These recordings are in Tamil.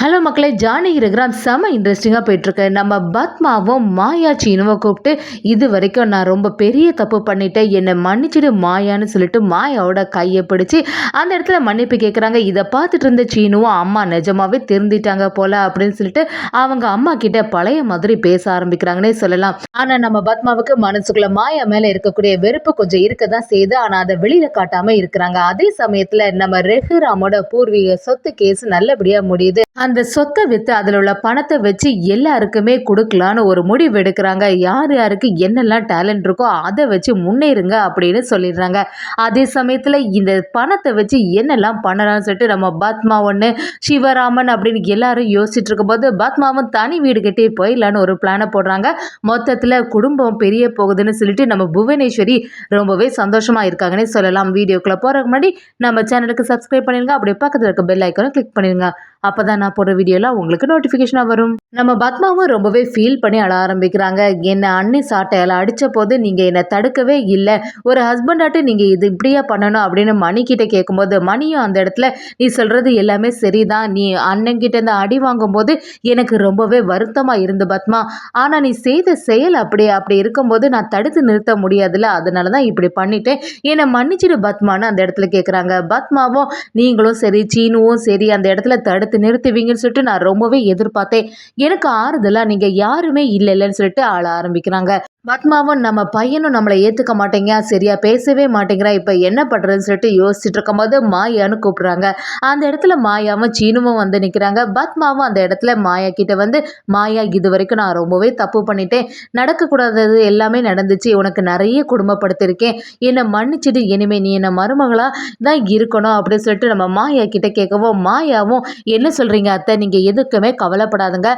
ஹலோ மக்களே, ஜானி இருக்கிறான் செம இன்ட்ரெஸ்டிங்காக போயிட்டுருக்கு. நம்ம பத்மாவும் மாயா சீனுவை கூப்பிட்டு இது வரைக்கும் நான் ரொம்ப பெரிய தப்பு பண்ணிட்டேன், என்னை மன்னிச்சிடு மாயான்னு சொல்லிட்டு மாயாவோட கையை பிடிச்சி அந்த இடத்துல மன்னிப்பு கேட்குறாங்க. இதை பார்த்துட்டு இருந்த சீனுவும் அம்மா நிஜமாவே திருந்திட்டாங்க போல அப்படின்னு சொல்லிட்டு அவங்க அம்மா கிட்ட பழைய மாதிரி பேச ஆரம்பிக்கிறாங்கன்னே சொல்லலாம். ஆனால் நம்ம பத்மாவுக்கு மனசுக்குள்ள மாயா மேலே இருக்கக்கூடிய வெறுப்பு கொஞ்சம் இருக்க தான் செய்யுது. ஆனால் அதை வெளியில காட்டாமல் இருக்கிறாங்க. அதே சமயத்தில் நம்ம ரெகுராமோட பூர்வீக சொத்து கேஸ் நல்லபடியாக முடியுது. அந்த சொத்தை விற்று அதில் உள்ள பணத்தை வச்சு எல்லாருக்குமே கொடுக்கலான்னு ஒரு முடிவு எடுக்கிறாங்க. யார் யாருக்கு என்னெல்லாம் டேலண்ட் இருக்கோ அதை வச்சு முன்னேறுங்க அப்படின்னு சொல்லிடுறாங்க. அதே சமயத்தில் இந்த பணத்தை வச்சு என்னெல்லாம் பண்ணலாம்னு சொல்லிட்டு நம்ம பத்மா ஒன்று, சிவராமன் அப்படின்னு எல்லாரும் யோசிச்சுட்டு இருக்கும்போது பத்மாவும் தனி வீடு கட்டி போயிடலான்னு ஒரு பிளானை போடுறாங்க. மொத்தத்தில் குடும்பம் பெரிய போகுதுன்னு சொல்லிட்டு நம்ம புவனேஸ்வரி ரொம்பவே சந்தோஷமாக இருக்காங்கன்னே சொல்லலாம். வீடியோக்குள்ளே போகிறதுக்கு முன்னாடி நம்ம சேனலுக்கு சப்ஸ்கிரைப் பண்ணிடுங்க. அப்படியே பக்கத்தில் இருக்க பெல் ஐக்கானை கிளிக் பண்ணிடுங்க. அப்பதான் நான் போடுற வீடியோலாம் உங்களுக்கு நோட்டிஃபிகேஷனாக வரும். நம்ம பத்மாவும் ரொம்பவே ஃபீல் பண்ணி அழ ஆரம்பிக்கிறாங்க. என்னை அண்ணி சாட்டையால் அடித்த போது நீங்கள் என்னை தடுக்கவே இல்லை, ஒரு ஹஸ்பண்டாட்டு நீங்கள் இது இப்படியா பண்ணணும் அப்படின்னு மணிக்கிட்ட கேட்கும்போது மணியும் அந்த இடத்துல நீ சொல்கிறது எல்லாமே சரிதான், நீ அண்ணன்கிட்ட இருந்து அடி வாங்கும்போது எனக்கு ரொம்பவே வருத்தமாக இருந்து பத்மா, ஆனால் நீ செய்த செயல் அப்படி இருக்கும்போது நான் தடுத்து நிறுத்த முடியாதுல்ல, அதனால தான் இப்படி பண்ணிட்டேன், என்னை மன்னிச்சிடு பத்மான்னு அந்த இடத்துல கேட்குறாங்க. பத்மாவும் நீங்களும் சரி சீனுவும் சரி அந்த இடத்துல தடுத்து நிறுத்துவீங்கன்னு சொல்லிட்டு நான் ரொம்பவே எதிர்பார்த்தேன், எனக்கு ஆறுதலா நீங்க யாருமே இல்லைன்னு சொல்லிட்டு ஆள ஆரம்பிக்கிறாங்க. பத்மாவும் நம்ம பையனும் நம்மளை ஏற்றுக்க மாட்டேங்க, சரியா பேசவே மாட்டேங்கிறா, இப்போ என்ன பண்ணுறதுன்னு சொல்லிட்டு யோசிச்சுட்டு இருக்கும்போது மாயான்னு கூப்பிட்றாங்க. அந்த இடத்துல மாயாவும் சீனுவும் வந்து நிற்கிறாங்க. பத்மாவும் அந்த இடத்துல மாயா கிட்ட வந்து, மாயா இது வரைக்கும் நான் ரொம்பவே தப்பு பண்ணிட்டேன், நடக்கக்கூடாதது எல்லாமே நடந்துச்சு, உனக்கு நிறைய குடும்பப்படுத்திருக்கேன், என்னை மன்னிச்சிட்டு இனிமே நீ என்னை மருமகளாக தான் இருக்கணும் அப்படின்னு சொல்லிட்டு நம்ம மாயா கிட்ட கேட்கவும் மாயாவும் என்ன சொல்கிறீங்க அத்தை, நீங்கள் எதுக்குமே கவலைப்படாதுங்க,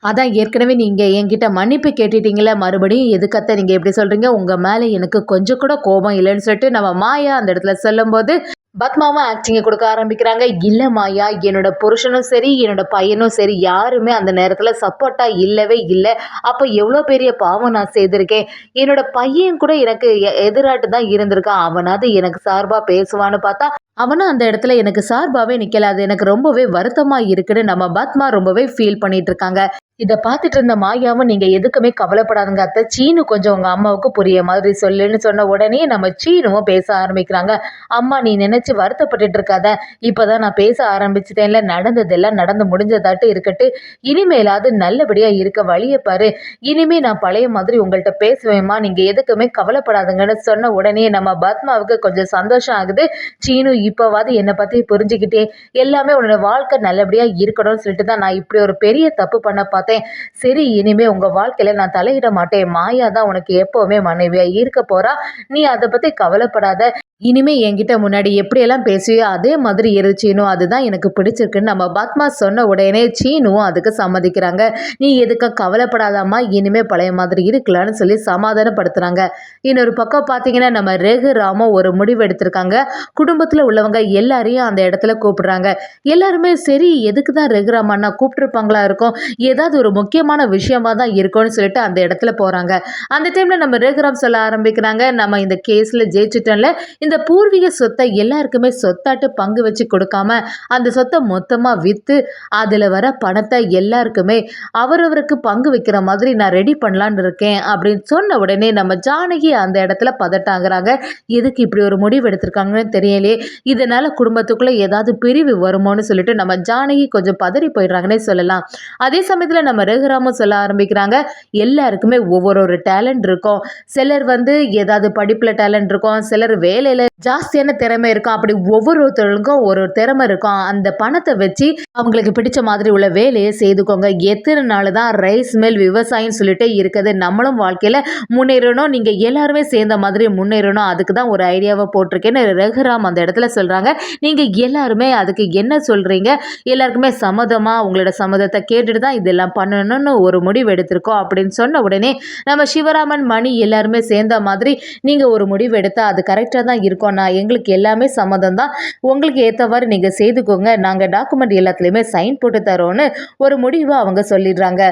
அதான் ஏற்கனவே நீங்கள் என்கிட்ட மன்னிப்பு கேட்டுட்டீங்களே, மறுபடியும் எதுக்கத்த நீங்கள் எப்படி சொல்கிறீங்க, உங்கள் மேலே எனக்கு கொஞ்சம் கூட கோபம் இல்லைன்னு சொல்லிட்டு நம்ம மாயா அந்த இடத்துல சொல்லும்போது பத்மாவும் ஆக்டிங்கை கொடுக்க ஆரம்பிக்கிறாங்க. இல்லை மாயா, என்னோட புருஷனும் சரி என்னோட பையனும் சரி யாருமே அந்த நேரத்தில் சப்போர்ட்டாக இல்லவே இல்லை, அப்போ எவ்வளோ பெரிய பாவம் நான் செய்திருக்கேன், என்னோட பையன் கூட எனக்கு எதிராட்டு தான் இருந்திருக்கான், அவனாவது எனக்கு சார்பாக பேசுவான்னு பார்த்தா அவனும் அந்த இடத்துல எனக்கு சார்பாகவே நிற்கல, அது எனக்கு ரொம்பவே வருத்தமாக இருக்குன்னு நம்ம பத்மா ரொம்பவே ஃபீல் பண்ணிட்டு இருக்காங்க. இதை பார்த்துட்டு இருந்த மாயாவும் நீங்கள் எதுக்குமே கவலைப்படாதுங்க அத்தை, சீனு கொஞ்சம் உங்கள் அம்மாவுக்கு புரிய மாதிரி சொல்லுன்னு சொன்ன உடனே நம்ம சீனுவும் பேச ஆரம்பிக்கிறாங்க. அம்மா நீ நினச்சி வருத்தப்பட்டுட்டு இருக்காத, இப்போ தான் நான் பேச ஆரம்பிச்சிட்டேன்ல, நடந்ததெல்லாம் நடந்து முடிஞ்சதாட்டு இருக்கட்டு, இனிமேலாவது நல்லபடியாக இருக்க வழியை பாரு, இனிமேல் நான் பழைய மாதிரி உங்கள்கிட்ட பேசுவேம்மா, நீங்கள் எதுக்குமே கவலைப்படாதுங்கன்னு சொன்ன உடனே நம்ம பத்மாவுக்கு கொஞ்சம் சந்தோஷம் ஆகுது. சீனு இப்போவாது என்னை பற்றி புரிஞ்சுக்கிட்டே எல்லாமே உன்னோட வாழ்க்கை நல்லபடியாக இருக்கணும்னு சொல்லிட்டு தான் நான் இப்படி ஒரு பெரிய தப்பு பண்ண பார்த்தேன், சரி இனிமே உங்க வாழ்க்கையில நான் தலையிட மாட்டேன், மாயா தான் உனக்கு எப்பவுமே மனைவியா இருக்க போறா, நீ அதை பத்தி கவலைப்படாத, இனிமே என்கிட்ட முன்னாடி எப்படியெல்லாம் பேசுவியோ அதே மாதிரி இரு சீனு, அதுதான் எனக்கு பிடிச்சிருக்குன்னு நம்ம பத்மா சொன்ன உடனே சீனுவும் அதுக்கு சம்மதிக்கிறாங்க. நீ எதுக்கு கவலைப்படாதாம்மா, இனிமே பழைய மாதிரி இருக்கலான்னு சொல்லி சமாதானப்படுத்துறாங்க. இன்னொரு பக்கம் பார்த்தீங்கன்னா நம்ம ரெகுராமும் ஒரு முடிவு எடுத்திருக்காங்க. குடும்பத்தில் உள்ளவங்க எல்லாரையும் அந்த இடத்துல கூப்பிடுறாங்க. எல்லாருமே சரி எதுக்கு தான் ரெகுராம் அண்ணா கூப்பிட்டுருப்பாங்களா இருக்கும், ஏதாவது ஒரு முக்கியமான விஷயமா தான் இருக்கும்னு சொல்லிட்டு அந்த இடத்துல போகிறாங்க. அந்த டைமில் நம்ம ரெகுராம் சொல்ல ஆரம்பிக்கிறாங்க, நம்ம இந்த கேஸில் ஜெயிச்சிட்டோம்ல, இந்த பூர்வீக சொத்தை எல்லாருக்குமே சொத்தாட்டு பங்கு வச்சு கொடுக்காம அந்த சொத்தை மொத்தமாக விற்று அதில் வர பணத்தை எல்லாருக்குமே அவரவருக்கு பங்கு வைக்கிற மாதிரி நான் ரெடி பண்ணலான்னு இருக்கேன் அப்படின்னு சொன்ன உடனே நம்ம ஜானகி அந்த இடத்துல பதட்டாங்கிறாங்க. எதுக்கு இப்படி ஒரு முடிவு எடுத்திருக்காங்கன்னு தெரியலையே, இதனால் குடும்பத்துக்குள்ளே ஏதாவது பிரிவு வருமோன்னு சொல்லிட்டு நம்ம ஜானகி கொஞ்சம் பதறி போயிடுறாங்கன்னே சொல்லலாம். அதே சமயத்தில் நம்ம ரெகுராமும் சொல்ல ஆரம்பிக்கிறாங்க, எல்லாருக்குமே ஒவ்வொரு டேலண்ட் இருக்கும், சிலர் வந்து ஏதாவது படிப்பில் டேலண்ட் இருக்கும், சிலர் வேலையில் ஜாஸ்தியான திறமை இருக்கும், அப்படி ஒவ்வொருத்தருக்கும் ஒரு திறமை இருக்கும், அந்த பணத்தை வச்சு அவங்களுக்கு பிடிச்ச மாதிரி உள்ள வேலையை செய்துக்கோங்க, எத்தனை நாள் தான் ரைஸ் மில் விவசாயம் சொல்லிட்டு இருக்குது, நம்மளும் வாழ்க்கையில் முன்னேறணும், நீங்கள் எல்லாருமே சேர்ந்த மாதிரி முன்னேறணும், அதுக்கு தான் ஒரு ஐடியாவை போட்டிருக்கேன்னு ரெகுராம் அந்த இடத்துல சொல்கிறாங்க. நீங்கள் எல்லாருமே அதுக்கு என்ன சொல்கிறீங்க, எல்லாருக்குமே சம்மதமாக உங்களோட சம்மதத்தை கேட்டுட்டு தான் இதெல்லாம் பண்ணணும்னு ஒரு முடிவு எடுத்திருக்கோம் அப்படின்னு சொன்ன உடனே நம்ம சிவராமன் மணி எல்லாருமே சேர்ந்த மாதிரி நீங்கள் ஒரு முடிவு எடுத்தால் அது கரெக்டாக தான் இருக்கோம், நான் எங்களுக்கு எல்லாமே சம்மதம் தான், உங்களுக்கு ஏற்றவாறு நீங்கள் செய்துக்கோங்க, நாங்கள் டாக்குமெண்ட் எல்லாத்துலேயுமே சைன் போட்டு தரோன்னு ஒரு முடிவை அவங்க சொல்லிடுறாங்க.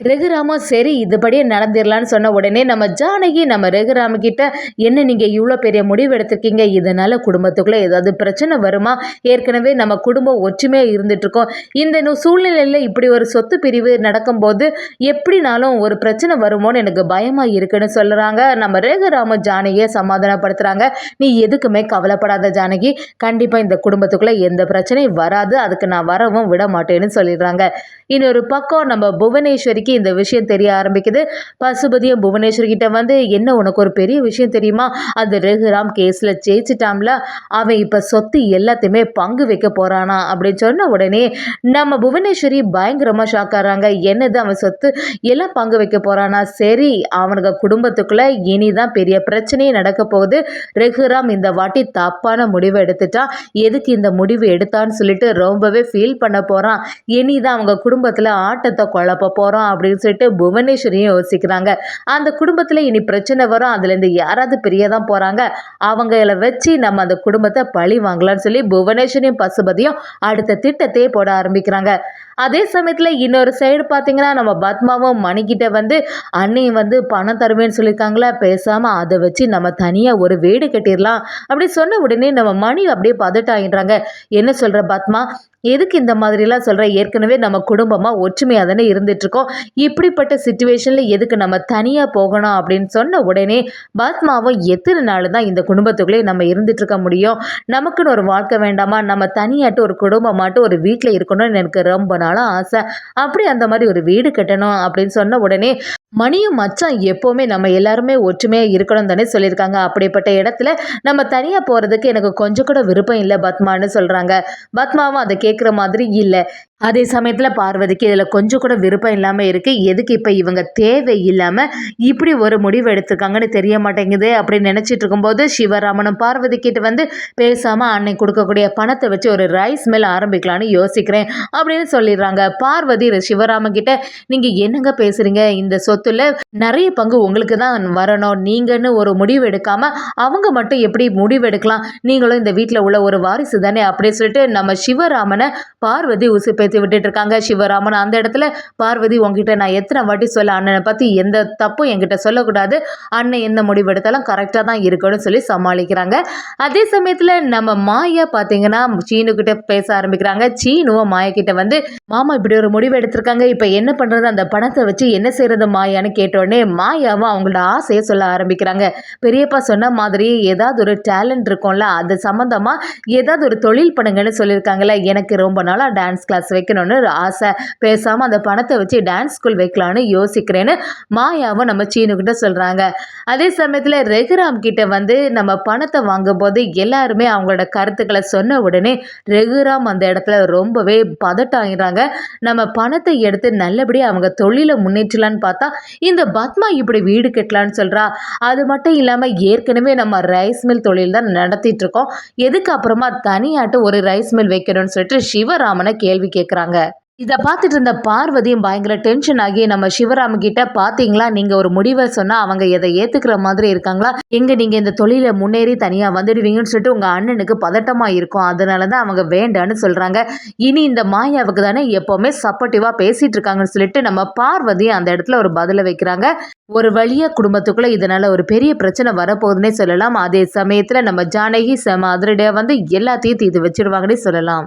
ரகுராமும் சரி இதுபடியே நடந்துடலான்னு சொன்ன உடனே நம்ம ஜானகி நம்ம ரகுராம கிட்ட என்ன நீங்க இவ்வளோ பெரிய முடிவு எடுத்திருக்கீங்க, இதனால குடும்பத்துக்குள்ள ஏதாவது பிரச்சனை வருமா? ஏற்கனவே நம்ம குடும்பம் ஒற்றுமையா இருந்துட்டு இருக்கோம். இந்த சூழ்நிலையில இப்படி ஒரு சொத்து பிரிவு நடக்கும்போது எப்படினாலும் ஒரு பிரச்சனை வருமோன்னு எனக்கு பயமா இருக்குன்னு சொல்றாங்க. நம்ம ரகுராம ஜானகியை சமாதானப்படுத்துறாங்க. நீ எதுக்குமே கவலைப்படாத ஜானகி, கண்டிப்பா இந்த குடும்பத்துக்குள்ள எந்த பிரச்சனையும் வராது, அதுக்கு நான் வரவும் விட மாட்டேன்னு சொல்லிடுறாங்க. இன்னொரு பக்கம் நம்ம புவனேஸ்வரிக்கு இந்த விஷயம் தெரிய ஆரம்பிக்குது. பசுபதியும் புவனேஸ்வரி கிட்ட வந்து என்ன உனக்கு ஒரு பெரிய விஷயம் தெரியுமா, அந்த ரகுராம் கேஸ்ல ஜெயிச்சிட்டாம்ல, அவன் இப்ப சொத்து எல்லாத்தையுமே பங்கு வைக்க போறானா அப்படின்னு சொன்ன உடனே நம்ம புவனேஸ்வரி பயங்கரமா ஷாக் ஆறாங்க. என்னது அவன் சொத்து எல்லாம் பங்கு வைக்க போறானா? சரி, அவனுக்கு குடும்பத்துக்குள்ள இனிதான் பெரிய பிரச்சனையே நடக்க போகுது. ரகுராம் இந்த வாட்டி தப்பான முடிவை எடுத்துட்டான், எதுக்கு இந்த முடிவு எடுத்தான்னு சொல்லிட்டு ரொம்பவே ஃபீல் பண்ண போறான். இனிதான் அவங்க குடும்பத்துல ஆட்டத்தை குழப்ப போறோம் அப்படின்னு சொல்லிட்டு புவனேஸ்வரியும் யோசிக்கிறாங்க. அந்த குடும்பத்துல இனி பிரச்சனை வரும், அதுல இருந்து யாராவது பிரியதான் போறாங்க, அவங்கள வச்சு நம்ம அந்த குடும்பத்தை பழி வாங்கலாம்னு சொல்லி புவனேஸ்வரியும் பசுபதியும் அடுத்த திட்டத்தையே போட ஆரம்பிக்கிறாங்க. அதே சமயத்துல இன்னொரு சைடு பாத்தீங்கன்னா நம்ம பத்மாவும் மணிக்கிட்ட வந்து அண்ணியும் வந்து பணம் தருவேன்னு சொல்லியிருக்காங்களா, பேசாம அதை வச்சு நம்ம தனியா ஒரு வீடு கட்டிடலாம் அப்படி சொன்ன உடனே நம்ம மணி அப்படியே பதட்டாயிடுறாங்க. என்ன சொல்ற பத்மா, எதுக்கு இந்த மாதிரிலாம் சொல்ற? ஏற்கனவே நம்ம குடும்பமா ஒற்றுமையா தானே இருந்துட்டு இருக்கோம், இப்படிப்பட்ட சுச்சுவேஷன்ல எதுக்கு நம்ம தனியா போகணும் அப்படின்னு சொன்ன உடனே பத்மாவும் எத்தனை நாள் தான் இந்த குடும்பத்துக்குள்ளே நம்ம இருந்துட்டு இருக்க முடியும், நமக்குன்னு ஒரு வாழ்க்கை வேண்டாமா, நம்ம தனியாட்டு ஒரு குடும்பமாட்டு ஒரு வீட்டில் இருக்கணும்னு எனக்கு ரொம்ப நாளா ஆசை, அப்படி அந்த மாதிரி ஒரு வீடு கட்டணும் அப்படின்னு சொன்ன உடனே மணியும் மச்சான் எப்போவுமே நம்ம எல்லாருமே ஒற்றுமையாக இருக்கணும் தானே சொல்லியிருக்காங்க, அப்படிப்பட்ட இடத்துல நம்ம தனியாக போகிறதுக்கு எனக்கு கொஞ்சம் கூட விருப்பம் இல்லை பத்மான்னு சொல்கிறாங்க. பத்மாவும் அதை கேட்குற மாதிரி இல்லை. அதே சமயத்தில் பார்வதிக்கு இதில் கொஞ்சம் கூட விருப்பம் இல்லாமல் இருக்குது. எதுக்கு இப்போ இவங்க தேவை இல்லாமல் இப்படி ஒரு முடிவு எடுத்திருக்காங்கன்னு தெரிய மாட்டேங்குது அப்படின்னு நினச்சிட்டு இருக்கும்போது சிவராமனும் பார்வதி கிட்ட வந்து பேசாமல் அன்னை கொடுக்கக்கூடிய பணத்தை வச்சு ஒரு ரைஸ் மில் ஆரம்பிக்கலான்னு யோசிக்கிறேன் அப்படின்னு சொல்லிடுறாங்க. பார்வதி சிவராமன் கிட்ட நீங்கள் என்னங்க பேசுகிறீங்க, இந்த சொத்துல நிறைய பங்கு உங்களுக்கு தான் வரணும், நீங்கன்னு ஒரு முடிவு எடுக்காமல் அவங்க மட்டும் எப்படி முடிவு எடுக்கலாம், நீங்களும் இந்த வீட்டில் உள்ள ஒரு வாரிசு தானே அப்படின்னு சொல்லிட்டு நம்ம சிவராமனை பார்வதி உசுப்பேத்தி விட்டுட்டு இருக்காங்க. சிவராமன் அந்த இடத்துல பார்வதி உங்ககிட்ட நான் எத்தனை வாட்டி சொல்ல, அண்ணனை பற்றி எந்த தப்பும் என்கிட்ட சொல்லக்கூடாது, அண்ணன் என்ன முடிவு எடுத்தாலும் கரெக்டாக தான் இருக்கணும்னு சொல்லி சமாளிக்கிறாங்க. அதே சமயத்தில் நம்ம மாயா பார்த்தீங்கன்னா சீனு கிட்ட பேச ஆரம்பிக்கிறாங்க. சீனுவும் மாயா கிட்ட வந்து மாமா இப்படி ஒரு முடிவு எடுத்திருக்காங்க, இப்போ என்ன பண்ணுறது, அந்த பணத்தை வச்சு என்ன செய்கிறது மாயான்னு கேட்டோடனே மாயாவும் அவங்களோட ஆசையை சொல்ல ஆரம்பிக்கிறாங்க. பெரியப்பா சொன்ன மாதிரி ஏதாவது ஒரு டேலண்ட் இருக்கும்ல, அது சம்மந்தமாக ஏதாவது ஒரு தொழில் பண்ணுங்கன்னு சொல்லியிருக்காங்கல்ல, எனக்கு ரொம்ப நாளாக டான்ஸ் கிளாஸ் வைக்கணும்னு ஒரு ஆசை, பேசாமல் அந்த பணத்தை வச்சு டான்ஸ் ஸ்கூல் வைக்கலான்னு யோசிக்கிறேன்னு மாயாவும் நம்ம சீனுக்கிட்ட சொல்கிறாங்க. அதே சமயத்தில் ரகுராம் கிட்ட வந்து நம்ம பணத்தை வாங்கும்போது எல்லாருமே அவங்களோட கருத்துக்களை சொன்ன உடனே ரகுராம் அந்த இடத்துல ரொம்பவே பதட்டாகிறாங்க. நம்ம பணத்தை எடுத்து நல்லபடியாக அவங்க தொழிலை முன்னேற்றலான்னு பார்த்தா இந்த பத்மா இப்படி வீடு கட்டலான்னு சொல்கிறா. அது மட்டும் இல்லாமல் ஏற்கனவே நம்ம ரைஸ் மில் தொழில் தான் நடத்திட்டு இருக்கோம், எதுக்கு அப்புறமா தனியாட்டு ஒரு ரைஸ் மில் வைக்கணும்னு சொல்லிட்டு சிவராமனை கேள்வி கேட்குறாங்க. இதை பார்த்துட்டு இருந்த பார்வதியும் பயங்கர டென்ஷன் ஆகி நம்ம சிவராம கிட்ட பார்த்தீங்களா, நீங்கள் ஒரு முடிவை சொன்னால் அவங்க எதை ஏற்றுக்கிற மாதிரி இருக்காங்களா, எங்கே நீங்கள் இந்த தொழிலை முன்னேறி தனியாக வந்துடுவீங்கன்னு சொல்லிட்டு உங்கள் அண்ணனுக்கு பதட்டமாக இருக்கும், அதனால தான் அவங்க வேண்டான்னு சொல்கிறாங்க. இனி இந்த மாயாவுக்கு தானே எப்போவுமே சப்போர்ட்டிவாக பேசிகிட்டு இருக்காங்கன்னு சொல்லிட்டு நம்ம பார்வதியும் அந்த இடத்துல ஒரு பதிலை வைக்கிறாங்க. ஒரு வழியாக குடும்பத்துக்குள்ளே இதனால் ஒரு பெரிய பிரச்சனை வரப்போகுதுன்னே சொல்லலாம். அதே சமயத்தில் நம்ம ஜானகி செம அதிரடியாக வந்து எல்லாத்தையும் தீர்த்து வச்சிருவாங்கன்னே சொல்லலாம்.